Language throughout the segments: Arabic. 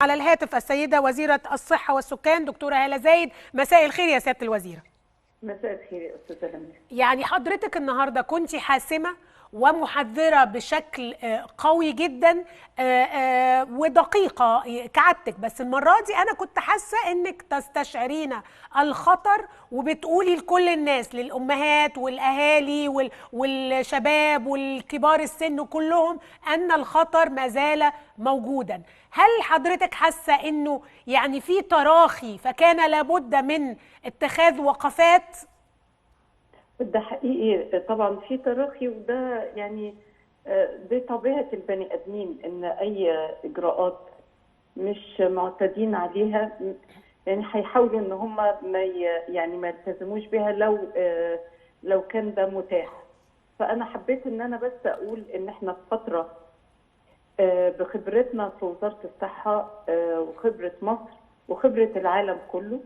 على الهاتف السيدة وزيرة الصحة والسكان دكتورة هالة زايد. مساء الخير يا سيادة الوزيرة. مساء الخير يا استاذه لميس. يعني حضرتك النهاردة كنت حاسمة ومحذرة بشكل قوي جدا ودقيقة كعادتك، بس المرة دي أنا كنت حاسة إنك تستشعرين الخطر وبتقولي لكل الناس، للأمهات والأهالي والشباب والكبار السن كلهم، أن الخطر ما زال موجودا. هل حضرتك حاسة إنه يعني في تراخي فكان لابد من اتخاذ وقفات؟ ده حقيقي طبعا في تراخي، وده يعني دي طبيعه البني ادمين، ان اي اجراءات مش معتادين عليها يعني هيحاولوا ان هم ما يلتزموش بها لو كان ده متاح. فانا حبيت ان انا بس اقول ان احنا في فتره بخبرتنا في وزاره الصحه وخبره مصر وخبره العالم كله،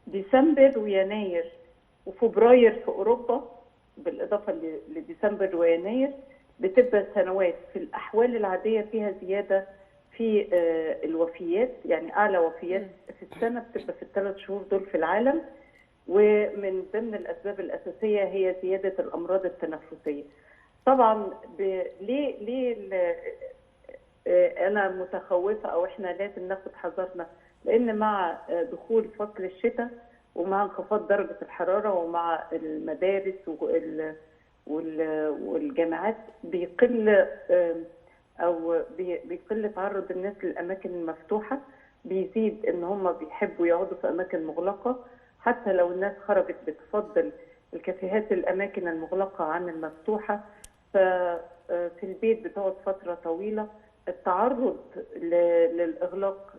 ديسمبر ويناير وفبراير في اوروبا بالاضافه لديسمبر ويناير بتبقى سنوات في الاحوال العاديه فيها زياده في الوفيات، يعني اعلى وفيات في السنه بتبقى في الثلاث شهور دول في العالم. ومن ضمن الاسباب الاساسيه هي زياده الامراض التنفسيه. طبعا ليه انا متخوفه او احنا لازم ناخد حذرنا، لان مع دخول فصل الشتاء ومع انخفاض درجه الحراره ومع المدارس والجامعات بيقل تعرض الناس للاماكن المفتوحه، بيزيد ان هم بيحبوا يقعدوا في اماكن مغلقه. حتى لو الناس خرجت بتفضل الكافيهات الاماكن المغلقه عن المفتوحه، ففي البيت بتقعد فتره طويله. التعرض للاغلاق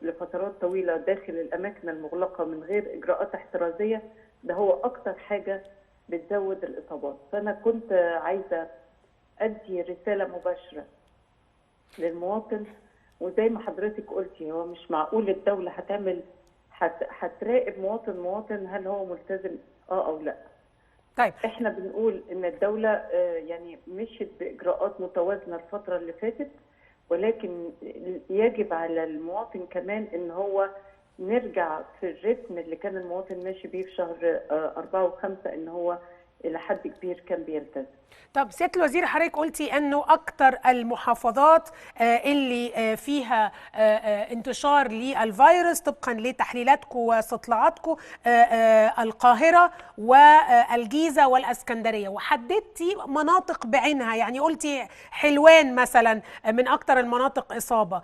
لفترات طويله داخل الاماكن المغلقه من غير اجراءات احترازيه، ده هو اكتر حاجه بتزود الاصابات. فانا كنت عايزه ادي رساله مباشره للمواطن، وزي ما حضرتك قلتي هو مش معقول الدوله هتراقب مواطن هل هو ملتزم او لا. طيب احنا بنقول ان الدولة يعني مشت باجراءات متوازنة الفترة اللي فاتت، ولكن يجب على المواطن كمان ان هو نرجع في الريتم اللي كان المواطن ماشي بيه في شهر 4 و5، ان هو الى حد كبير كان بيلتزم. طب سيادة الوزير، حضرتك قلتي انه اكتر المحافظات اللي فيها انتشار للفيروس طبقا لتحليلاتكم واستطلاعاتكم القاهرة والجيزة والاسكندرية، وحددتي مناطق بعينها. يعني قلتي حلوان مثلا من اكتر المناطق اصابة،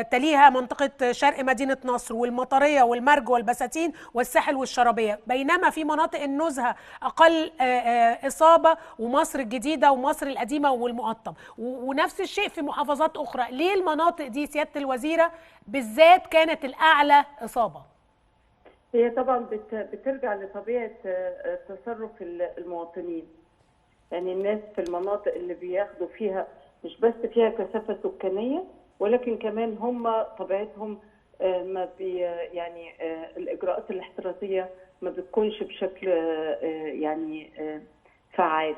تليها منطقة شرق مدينة نصر والمطرية والمرج والبساتين والساحل والشرابية، بينما في مناطق النزهة اقل اصابة، ومصر الجديدة ومصر القديمة والمقطم، ونفس الشيء في محافظات أخرى. ليه المناطق دي سيادة الوزيرة بالذات كانت الأعلى إصابة؟ هي طبعا بترجع لطبيعة تصرف المواطنين. يعني الناس في المناطق اللي بياخدوا فيها مش بس فيها كثافة سكانية، ولكن كمان هم طبيعتهم ما بي يعني الإجراءات الاحترازية ما بتكونش بشكل يعني فعال.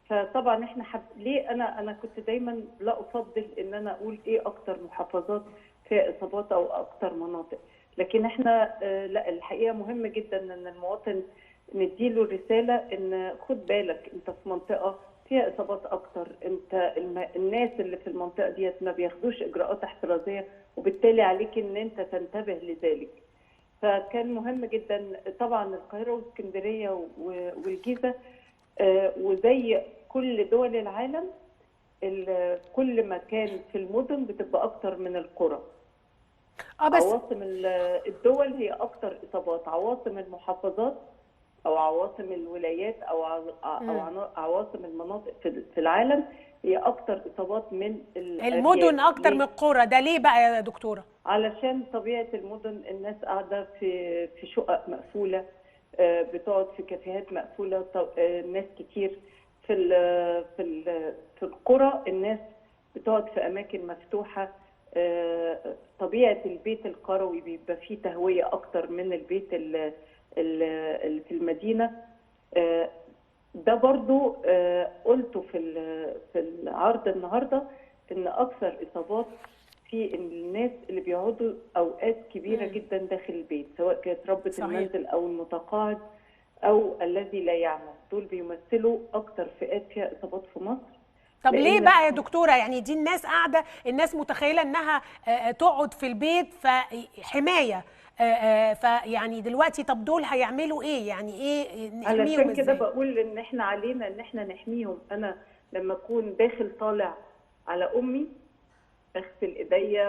فطبعا احنا ليه انا كنت دايما لا افضل ان انا اقول ايه اكتر محافظات فيها اصابات او اكتر مناطق، لكن احنا لا، الحقيقه مهم جدا ان المواطن نديله رساله ان خد بالك انت في منطقه فيها اصابات اكتر، انت الناس اللي في المنطقه ديت ما بياخدوش اجراءات احترازيه، وبالتالي عليك ان انت تنتبه لذلك. فكان مهم جدا طبعا القاهره واسكندريه والجيزه، وزي كل دول العالم كل مكان في المدن بتبقى اكتر من القرى. بس عواصم الدول هي اكتر اصابات، عواصم المحافظات او عواصم الولايات او عواصم المناطق في العالم هي اكتر اصابات من الارياف. المدن اكتر من القرى، ده ليه بقى يا دكتورة؟ علشان طبيعة المدن الناس قاعدة في شقق مقفولة، بتقعد في كافيهات مقفولة، ناس كتير في القرى الناس بتقعد في أماكن مفتوحة. طبيعة البيت القروي بيبقى فيه تهوية أكتر من البيت اللي في المدينة. ده برضو قلته في العرض النهاردة، إن أكثر إصابات في الناس اللي بيقعدوا اوقات كبيره جدا داخل البيت، سواء كانت ربة المنزل او المتقاعد او الذي لا يعمل. دول بيمثلوا اكتر فئات فيها اصابات في مصر. طب ليه بقى يا دكتوره؟ يعني دي الناس قاعده، الناس متخيله انها تقعد في البيت فحمايه، فيعني دلوقتي طب دول هيعملوا ايه؟ يعني ايه نحميهم ازاي؟ علشان كده بقول ان احنا علينا ان احنا نحميهم. انا لما اكون داخل طالع على امي، اغسل ايديا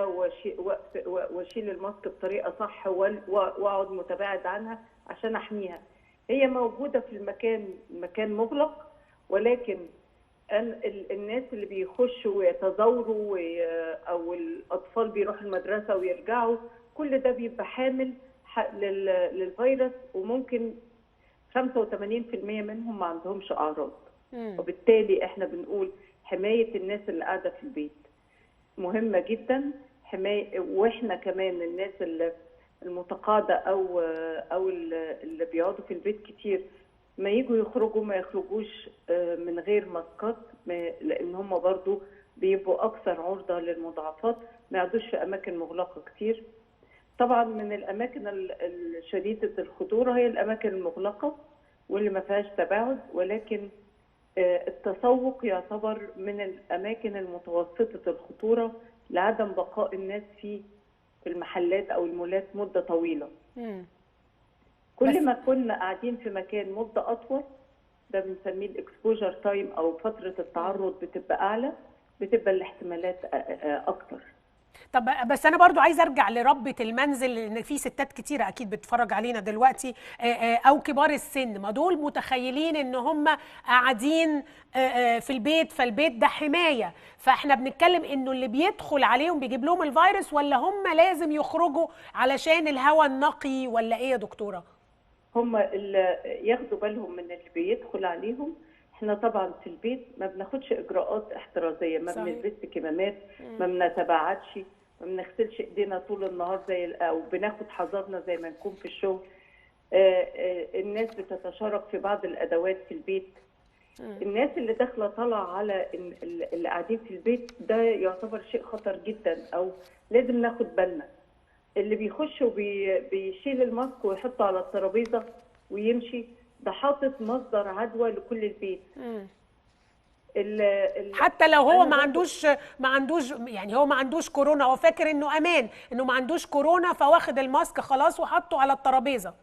واشيل الماسك بطريقه صح واقعد متباعد عنها عشان احميها. هي موجوده في المكان مغلق، ولكن الناس اللي بيخشوا ويتزاوروا او الاطفال بيروحوا المدرسه ويرجعوا، كل ده بيبقى حامل للفيروس، وممكن 85% منهم ما عندهمش اعراض. وبالتالي احنا بنقول حمايه الناس اللي قاعده في البيت مهمه جدا. حمايه، واحنا كمان الناس المتقاعده او اللي بيقعدوا في البيت كتير، ما يجوا يخرجوا ما يخرجوش من غير ماسكات، لان هم برضو بيبقوا اكثر عرضه للمضاعفات. ما يقعدوش في اماكن مغلقه كتير. طبعا من الاماكن الشديده الخطوره هي الاماكن المغلقه واللي ما فيهاش تباعد، ولكن التسوق يعتبر من الاماكن المتوسطه الخطوره لعدم بقاء الناس في المحلات او المولات مده طويله. كل ما كنا قاعدين في مكان مده اطول، ده بنسميه الاكسبوجر تايم او فتره التعرض بتبقى اعلى، بتبقى الاحتمالات اكتر. طب بس انا برضو عايزه ارجع لربة المنزل، لان في ستات كتيره اكيد بتتفرج علينا دلوقتي او كبار السن، ما دول متخيلين ان هم قاعدين في البيت، فالبيت ده حمايه، فاحنا بنتكلم انه اللي بيدخل عليهم بيجيب لهم الفيروس، ولا هم لازم يخرجوا علشان الهواء النقي، ولا ايه يا دكتوره؟ هم اللي ياخدوا بالهم من اللي بيدخل عليهم. احنا طبعا في البيت ما بناخدش اجراءات احترازيه، ما بنلبسش كمامات، ما بنتباعدش، ما بنغسلش ايدينا طول النهار او بناخد حذرنا زي ما نكون في الشغل. الناس بتتشارك في بعض الادوات في البيت. الناس اللي داخله طالعه على اللي قاعدين في البيت، ده يعتبر شيء خطر جدا، او لازم ناخد بالنا. اللي بيخش وبيشيل الماسك ويحطه على الترابيزه ويمشي، ده حاطط مصدر عدوى لكل البيت. حتى لو هو ما عندوش يعني هو ما عندوش كورونا، هو فاكر انه امان، انه ما عندوش كورونا، فواخد الماسك خلاص وحطه على الترابيزه.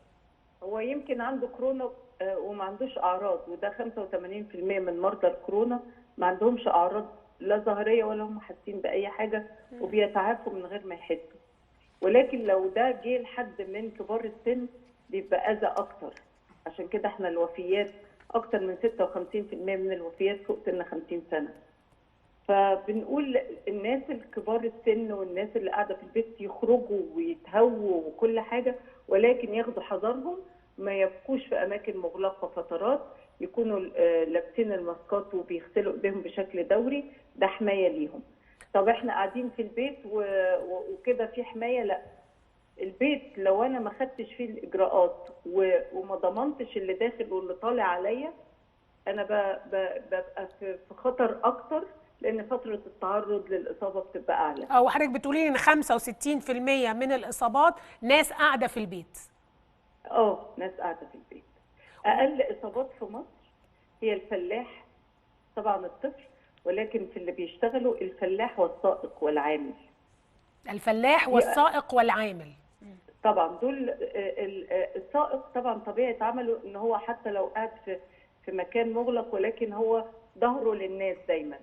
هو يمكن عنده كورونا وما عندوش اعراض، وده 85% من مرضى الكورونا ما عندهمش اعراض لا ظاهريه ولا هم حاسين باي حاجه، وبيتعافوا من غير ما يحسوا. ولكن لو ده جه لحد من كبار السن بيبقى اذى اكتر. عشان كده احنا الوفيات اكتر من 56% من الوفيات فوق سن 50 سنه. فبنقول الناس الكبار السن والناس اللي قاعده في البيت يخرجوا ويتهووا وكل حاجه، ولكن ياخدوا حذرهم، ما يبقوش في اماكن مغلقه فترات، يكونوا لابسين الماسكات وبيغسلوا ايديهم بشكل دوري، ده حمايه ليهم. طب احنا قاعدين في البيت وكده في حمايه؟ لا. البيت لو انا ما خدتش فيه الاجراءات وما ضمنتش اللي داخل واللي طالع عليا، انا ببقى في خطر اكتر، لان فتره التعرض للاصابه بتبقى اعلى. او حضرتك بتقولي لي ان 65% من الاصابات ناس قاعده في البيت. ناس قاعده في البيت. اقل اصابات في مصر هي الفلاح، طبعا الطفل، ولكن في اللي بيشتغلوا الفلاح والسائق والعامل. الفلاح والسائق والعامل طبعا دول. السائق طبعا طبيعه عمله ان هو حتى لو قاعد في مكان مغلق، ولكن هو ظهره للناس دايما،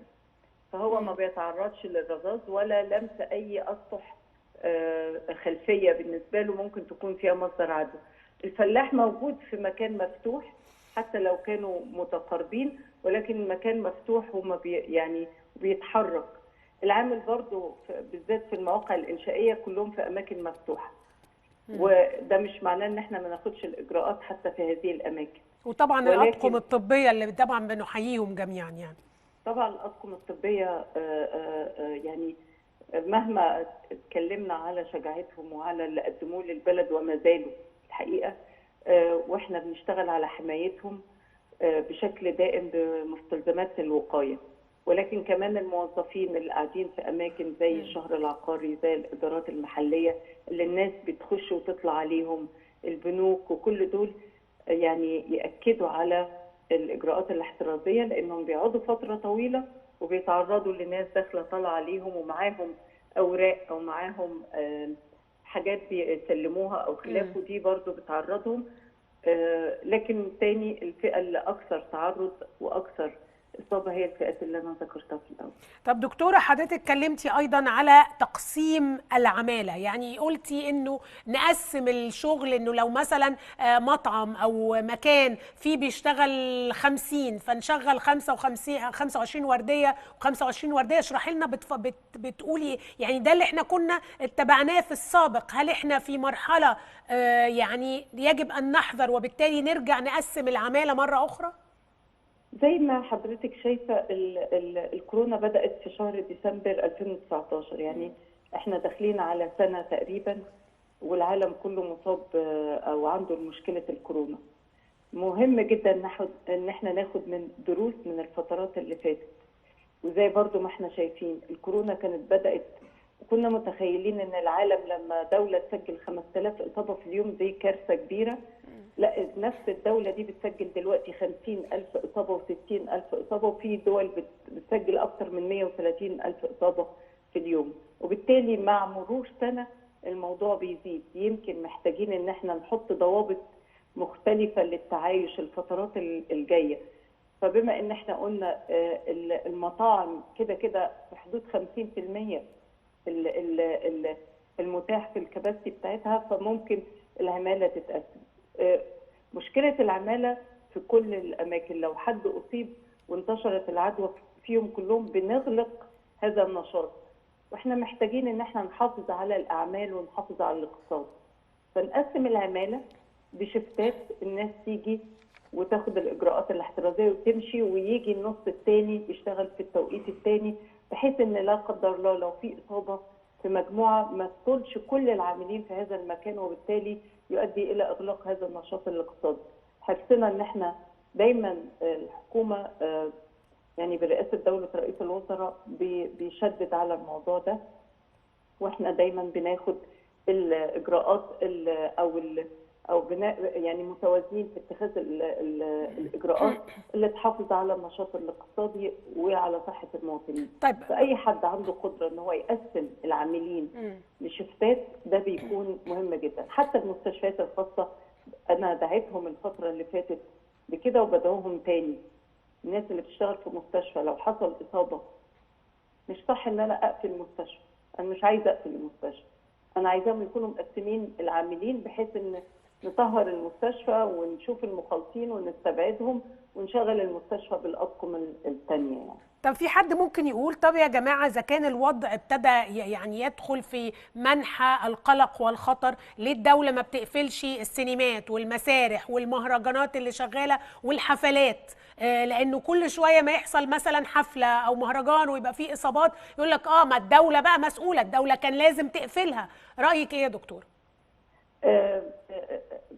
فهو ما بيتعرضش للرذاذ ولا لمس اي اسطح خلفيه بالنسبه له ممكن تكون فيها مصدر عدوى. الفلاح موجود في مكان مفتوح حتى لو كانوا متقاربين، ولكن المكان مفتوح وما يعني بيتحرك. العامل برضو بالذات في المواقع الانشائيه كلهم في اماكن مفتوحه، وده مش معناه ان احنا ما ناخدش الاجراءات حتى في هذه الاماكن. وطبعا الاطقم الطبيه اللي طبعا بنحييهم جميعا. يعني طبعا الاطقم الطبيه يعني مهما اتكلمنا على شجاعتهم وعلى اللي قدموه للبلد وما زالوا الحقيقه، واحنا بنشتغل على حمايتهم بشكل دائم بمستلزمات الوقايه. ولكن كمان الموظفين اللي قاعدين في اماكن زي الشهر العقاري، زي الادارات المحليه اللي الناس بتخش وتطلع عليهم، البنوك، وكل دول يعني ياكدوا على الاجراءات الاحترازيه، لانهم بيقعدوا فتره طويله وبيتعرضوا لناس داخله طالعه عليهم ومعاهم اوراق او معاهم حاجات بيسلموها او خلافه، دي برضو بتعرضهم. لكن تاني الفئه اللي اكثر تعرض واكثر اصابه هي الفئات اللي انا ذكرتها في الاول. طب دكتورة، حضرتك اتكلمتي أيضا على تقسيم العمالة، يعني قلتي إنه نقسم الشغل، إنه لو مثلا مطعم أو مكان فيه بيشتغل 50 فنشغل 25 وردية و25 وردية. اشرحي لنا بتقولي يعني ده اللي احنا كنا اتبعناه في السابق، هل احنا في مرحلة يعني يجب أن نحذر وبالتالي نرجع نقسم العمالة مرة أخرى؟ زي ما حضرتك شايفه الكورونا بدات في شهر ديسمبر 2019، يعني احنا داخلين على سنه تقريبا والعالم كله مصاب او عنده مشكله الكورونا. مهم جدا ان احنا ناخد من دروس من الفترات اللي فاتت. وزي برضو ما احنا شايفين الكورونا كانت بدات، كنا متخيلين ان العالم لما دوله تسجل 5000 اصابه في اليوم دي كارثه كبيره. لا، نفس الدولة دي بتسجل دلوقتي 50,000 إصابة و60,000 إصابة، وفي دول بتسجل أكثر من 130,000 إصابة في اليوم. وبالتالي مع مرور سنة الموضوع بيزيد. يمكن محتاجين إن احنا نحط ضوابط مختلفة للتعايش الفترات الجاية. فبما إن احنا قلنا المطاعم كده كده في حدود 50% المتاح في الكباسيتي بتاعتها، فممكن العمالة تتقسم. مشكلة العمالة في كل الأماكن، لو حد أصيب وانتشرت العدوى فيهم كلهم بنغلق هذا النشاط، واحنا محتاجين ان احنا نحافظ على الأعمال ونحافظ على الاقتصاد. فنقسم العمالة بشفتات، الناس تيجي وتاخد الإجراءات الاحترازية وتمشي، ويجي النص الثاني يشتغل في التوقيت الثاني، بحيث ان لا قدر الله لو في إصابة في مجموعة ما تطولش كل العاملين في هذا المكان، وبالتالي يؤدي الى اغلاق هذا النشاط الاقتصادي. حرصنا ان احنا دايما الحكومه يعني برئاسه دوله رئيس الوزراء بيشدد على الموضوع ده، واحنا دايما بناخد الاجراءات او يعني متوازنين في اتخاذ الاجراءات اللي تحافظ على النشاط الاقتصادي وعلى صحه المواطنين. طيب، فاي حد عنده قدره ان هو يقسم العاملين لشفتات ده بيكون مهم جدا. حتى المستشفيات الخاصه انا دعيتهم الفتره اللي فاتت بكده وبدعوهم تاني. الناس اللي بتشتغل في مستشفى لو حصل اصابه، مش صح ان انا اقفل المستشفى، انا مش عايزه اقفل المستشفى، انا عايزاهم يكونوا مقسمين العاملين بحيث ان نطهر المستشفى ونشوف المخالطين ونستبعدهم ونشغل المستشفى بالاطقم الثانيه يعني. طب في حد ممكن يقول طب يا جماعة إذا كان الوضع ابتدى يعني يدخل في منحى القلق والخطر، ليه الدولة ما بتقفلش السينمات والمسارح والمهرجانات اللي شغالة والحفلات؟ لأنه كل شوية ما يحصل مثلا حفلة أو مهرجان ويبقى فيه إصابات يقول لك ما الدولة بقى مسؤولة، الدولة كان لازم تقفلها. رأيك إيه يا دكتور؟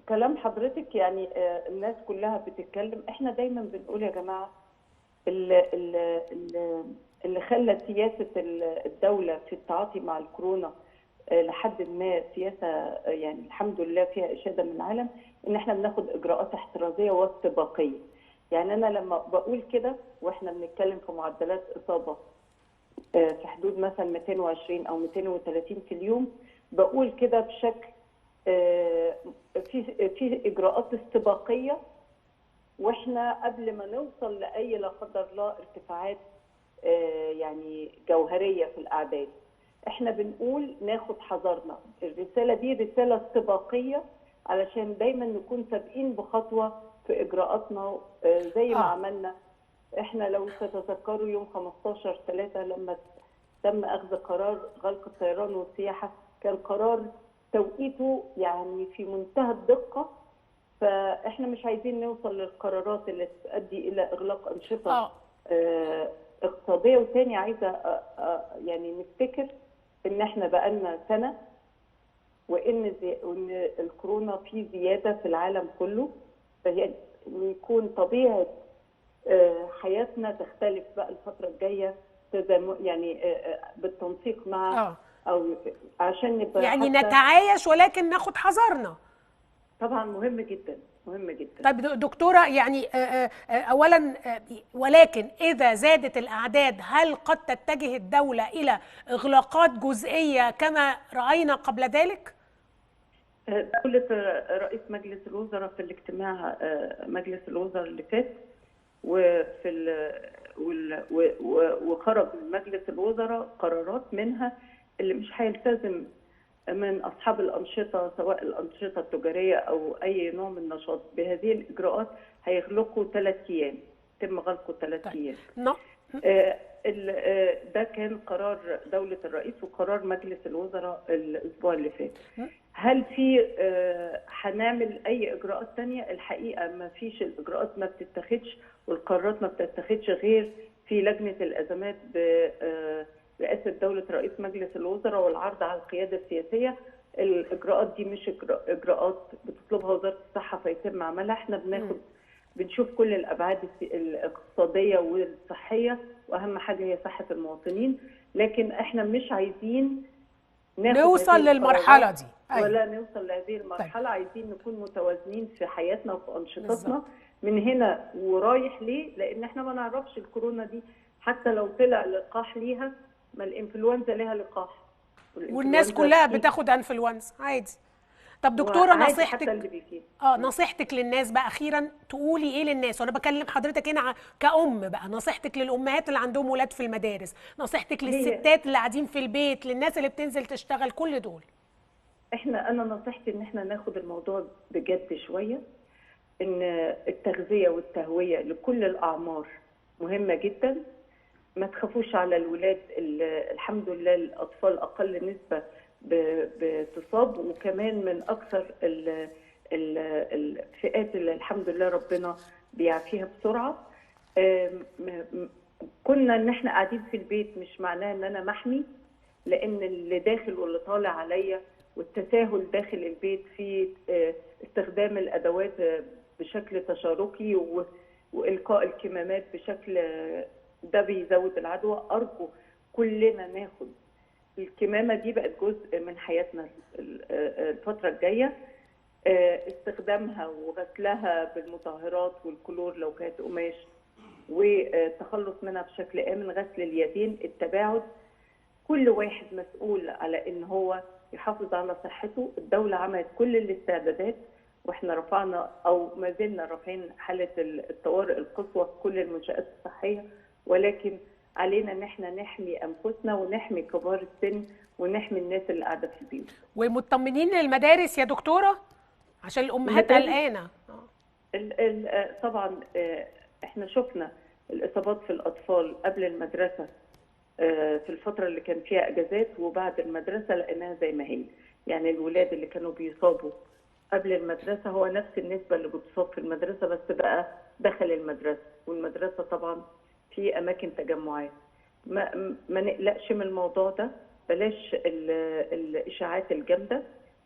كلام حضرتك يعني الناس كلها بتتكلم. احنا دايما بنقول يا جماعة اللي خلى سياسة الدولة في التعاطي مع الكورونا لحد ما سياسة يعني الحمد لله فيها إشادة من العالم، إن إحنا بناخد إجراءات احترازية واستباقية. يعني أنا لما بقول كده وإحنا بنتكلم في معدلات إصابة في حدود مثلا 220 أو 230 في اليوم، بقول كده بشكل في إجراءات استباقية، واحنا قبل ما نوصل لاي لا قدر الله ارتفاعات يعني جوهريه في الاعداد، احنا بنقول ناخد حذرنا. الرساله دي رساله استباقيه علشان دايما نكون سابقين بخطوه في اجراءاتنا زي ما عملنا. احنا لو تتذكروا يوم 15/3 لما تم اخذ قرار غلق الطيران والسياحه، كان قرار توقيته يعني في منتهى الدقه. فاحنا مش عايزين نوصل للقرارات اللي تؤدي الى اغلاق انشطه اقتصاديه. وتاني عايزه يعني نفتكر ان احنا بقالنا سنه وان الكورونا في زياده في العالم كله، فهي يكون طبيعه حياتنا تختلف بقى الفتره الجايه، يعني بالتنسيق مع او عشان نبقى يعني نتعايش ولكن ناخد حذرنا. طبعا مهم جدا، مهم جدا. طيب دكتوره، يعني اولا ولكن اذا زادت الاعداد هل قد تتجه الدوله الى اغلاقات جزئيه كما راينا قبل ذلك؟ دولة رئيس مجلس الوزراء في الاجتماع مجلس الوزراء اللي فات وخرج من مجلس الوزراء قرارات منها اللي مش هيلتزم من أصحاب الأنشطة سواء الأنشطة التجارية أو أي نوع من النشاط بهذه الإجراءات هيغلقوا 3 أيام، يتم غلقه 3 أيام. ده كان قرار دولة الرئيس وقرار مجلس الوزراء الأسبوع اللي فات. هل في هنعمل أي إجراءات تانية؟ الحقيقة ما فيش، الإجراءات ما بتتخذش والقرارات ما بتتخذش غير في لجنة الأزمات برئاسة دولة رئيس مجلس الوزراء والعرض على القيادة السياسية. الإجراءات دي مش إجراءات بتطلبها وزارة الصحة فيتم عملها، احنا بنشوف كل الأبعاد الاقتصادية والصحية، وأهم حاجة هي صحة المواطنين، لكن احنا مش عايزين نوصل للمرحلة دي ولا نوصل لهذه المرحلة. عايزين نكون متوازنين في حياتنا وفي أنشطتنا من هنا ورايح. ليه؟ لأن احنا ما نعرفش الكورونا دي حتى لو طلع لقاح ليها، ما الإنفلونزا ليها لقاح والناس كلها بتاخد انفلونزا عادي. طب دكتوره، نصيحتك للناس بقى اخيرا، تقولي ايه للناس؟ وانا بكلم حضرتك هنا كأم بقى، نصيحتك للامهات اللي عندهم ولاد في المدارس، نصيحتك للستات اللي قاعدين في البيت، للناس اللي بتنزل تشتغل، كل دول. انا نصيحتي ان احنا ناخد الموضوع بجد شويه، ان التغذيه والتهويه لكل الاعمار مهمه جدا. ما تخافوش على الولاد، الحمد لله الاطفال اقل نسبه بتصاب، وكمان من اكثر الفئات اللي الحمد لله ربنا بيعافيها بسرعه. كنا ان احنا قاعدين في البيت مش معناه ان انا محمي، لان اللي داخل واللي طالع عليا، والتساهل داخل البيت في استخدام الادوات بشكل تشاركي والقاء الكمامات بشكل ده بيزود العدوى. ارجو كلنا ناخد الكمامه دي، بقت جزء من حياتنا الفتره الجايه. استخدامها وغسلها بالمطهرات والكلور لو كانت قماش، والتخلص منها بشكل امن، غسل اليدين، التباعد. كل واحد مسؤول على ان هو يحافظ على صحته. الدوله عملت كل الاستعدادات، واحنا رفعنا او ما زلنا رافعين حاله الطوارئ القصوى في كل المنشآت الصحيه، ولكن علينا ان احنا نحمي انفسنا ونحمي كبار السن ونحمي الناس اللي قاعده في البيوت. ومطمنين للمدارس يا دكتوره عشان الامهات قلقانه؟ طبعا احنا شفنا الاصابات في الاطفال قبل المدرسه في الفتره اللي كان فيها اجازات، وبعد المدرسه لقيناها زي ما هي. يعني الولاد اللي كانوا بيصابوا قبل المدرسه هو نفس النسبه اللي بتصاب في المدرسه، بس بقى دخل المدرسه، والمدرسه طبعا في اماكن تجمعات. ما نقلقش من الموضوع ده، بلاش الاشاعات الجامده.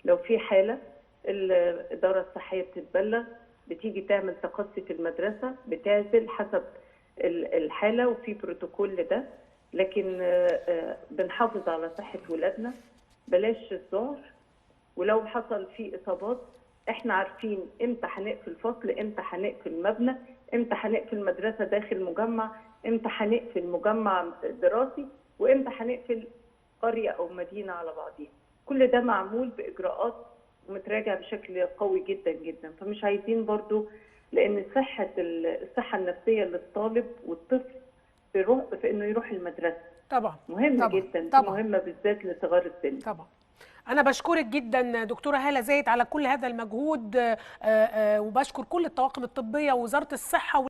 لو في حاله الاداره الصحيه بتتبلغ، بتيجي تعمل تقصي في المدرسه، بتعزل حسب الحاله وفي بروتوكول لده، لكن بنحافظ على صحه ولادنا، بلاش الذعر. ولو حصل في اصابات احنا عارفين امتى هنقفل فصل، امتى هنقفل مبنى، امتى هنقفل مدرسه داخل مجمع، امتى هنقفل مجمع دراسي، وامتى هنقفل قريه او مدينه على بعضيها. كل ده معمول باجراءات ومتراجع بشكل قوي جدا جدا. فمش عايزين برضو، لان الصحه النفسيه للطالب والطفل في انه يروح المدرسه طبعا مهمه جدا، طبعا مهمه بالذات لصغار السن. طبعا. أنا بشكرك جدا دكتورة هالة زايد على كل هذا المجهود، وبشكر كل الطواقم الطبية ووزارة الصحة.